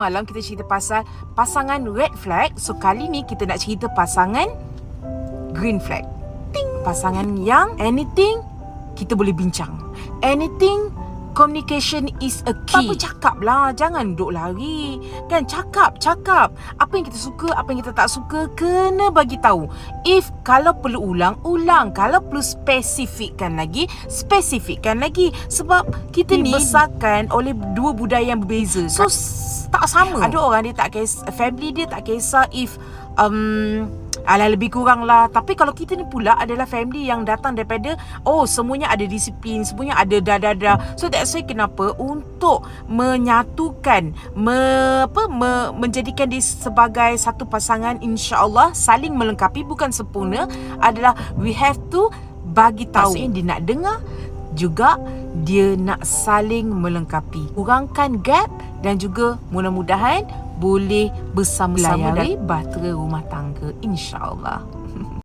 Malam kita cerita pasal pasangan red flag. So kali ni kita nak cerita pasangan green flag. Ting. Pasangan yang anything kita boleh bincang. Anything, communication is a key. Apa cakap lah, jangan duduk lari. Kan, cakap. Apa yang kita suka, apa yang kita tak suka, kena bagi tahu. If kalau perlu ulang. Kalau perlu spesifikkan lagi. Sebab kita ni dibesarkan oleh dua budaya yang berbeza. So tak sama. Ada orang dia tak kisah, family dia tak kisah if alah lebih kurang lah. Tapi kalau kita ni pula adalah family yang datang daripada semuanya ada disiplin, semuanya ada dah. So that's why kenapa untuk menyatukan, menjadikan dia sebagai satu pasangan insya-Allah saling melengkapi, bukan sempurna, adalah we have to bagi tahu. Maksudnya dia nak dengar juga dia nak saling melengkapi. Kurangkan gap dan juga mudah-mudahan boleh bersama-sama layari bahtera rumah tangga insya-Allah.